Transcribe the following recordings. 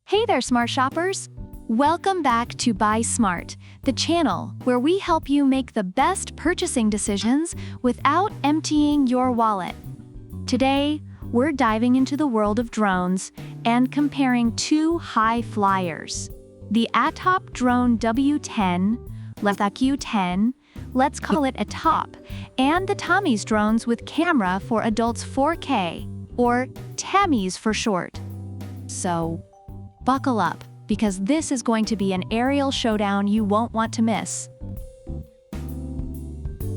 Hey there, smart shoppers! Welcome back to Buy Smart, the channel where we help you make the best purchasing decisions without emptying your wallet. Today, we're diving into the world of drones and comparing two high flyers. The ATTOP drone W10, let's call it ATTOP, and the Tommy's drones with camera for adults 4K, or Tammys for short. So, buckle up, because this is going to be an aerial showdown you won't want to miss.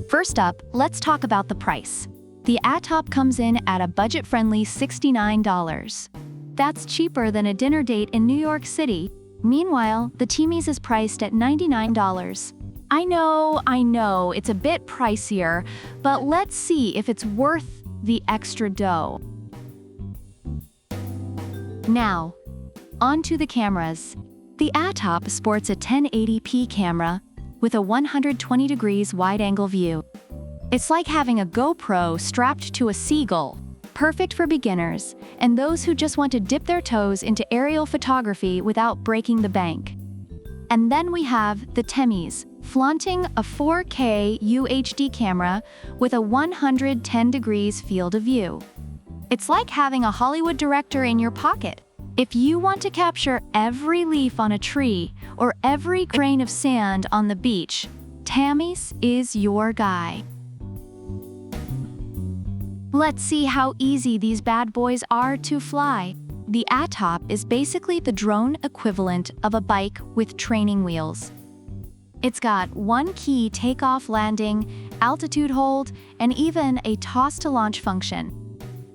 First up, let's talk about the price. The ATTOP comes in at a budget-friendly $69. That's cheaper than a dinner date in New York City. Meanwhile, the Tammy's is priced at $99. I know, it's a bit pricier, but let's see if it's worth the extra dough. Now, onto the cameras. The ATTOP sports a 1080p camera with a 120 degrees wide-angle view. It's like having a GoPro strapped to a seagull, perfect for beginners and those who just want to dip their toes into aerial photography without breaking the bank. And then we have the Tammy's, flaunting a 4K UHD camera with a 110 degrees field of view. It's like having a Hollywood director in your pocket. If you want to capture every leaf on a tree or every grain of sand on the beach, Tammy's is your guy. Let's see how easy these bad boys are to fly. The ATTOP is basically the drone equivalent of a bike with training wheels. It's got one key takeoff landing, altitude hold, and even a toss-to-launch function.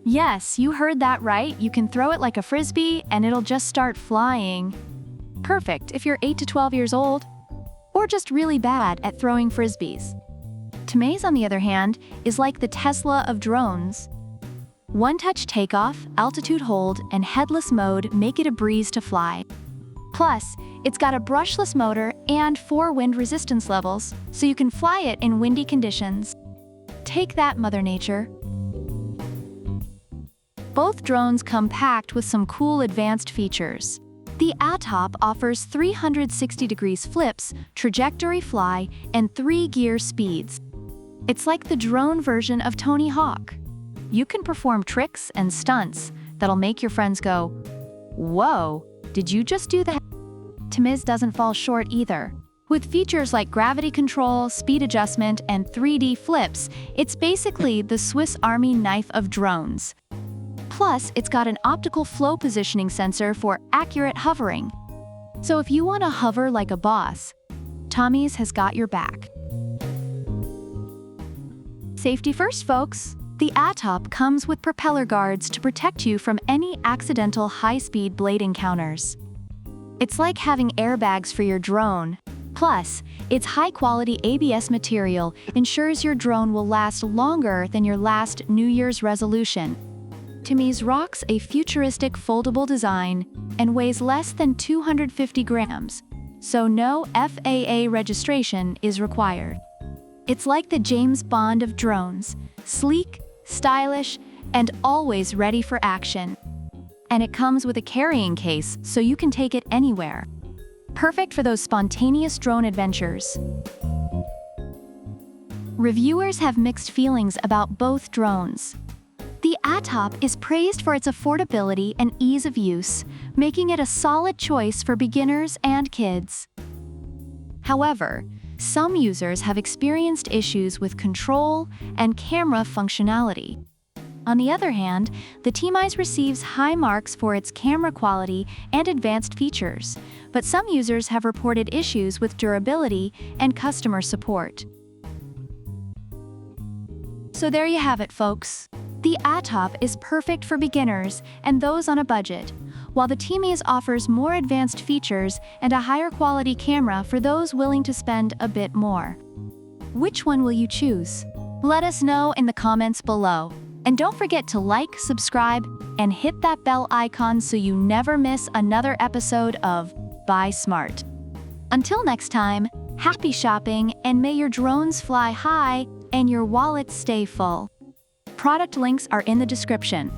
Yes, you heard that right. You can throw it like a frisbee and it'll just start flying. Perfect if you're 8 to 12 years old, or just really bad at throwing frisbees. Tammy's, on the other hand, is like the Tesla of drones. One-touch takeoff, altitude hold, and headless mode make it a breeze to fly. Plus, it's got a brushless motor and 4 wind resistance levels, so you can fly it in windy conditions. Take that, Mother Nature. Both drones come packed with some cool advanced features. The ATTOP offers 360 degrees flips, trajectory fly, and 3-gear speeds. It's like the drone version of Tony Hawk. You can perform tricks and stunts that'll make your friends go, "Whoa, did you just do that?" Tammy's doesn't fall short either. With features like gravity control, speed adjustment, and 3D flips, it's basically the Swiss Army knife of drones. Plus, it's got an optical flow positioning sensor for accurate hovering. So if you want to hover like a boss, Tammy's has got your back. Safety first, folks. The ATTOP comes with propeller guards to protect you from any accidental high-speed blade encounters. It's like having airbags for your drone. Plus, its high-quality ABS material ensures your drone will last longer than your last New Year's resolution. Tammy's rocks a futuristic foldable design and weighs less than 250 grams, so no FAA registration is required. It's like the James Bond of drones, sleek, stylish, and always ready for action. And it comes with a carrying case, so you can take it anywhere. Perfect for those spontaneous drone adventures. Reviewers have mixed feelings about both drones. The ATTOP is praised for its affordability and ease of use, making it a solid choice for beginners and kids. However, some users have experienced issues with control and camera functionality. On the other hand, the Tammy's receives high marks for its camera quality and advanced features, but some users have reported issues with durability and customer support. So there you have it, folks. The ATTOP is perfect for beginners and those on a budget, while the Tammy's offers more advanced features and a higher quality camera for those willing to spend a bit more. Which one will you choose? Let us know in the comments below. And don't forget to like, subscribe, and hit that bell icon so you never miss another episode of Buy Smart. Until next time, happy shopping, and may your drones fly high and your wallet stay full. Product links are in the description.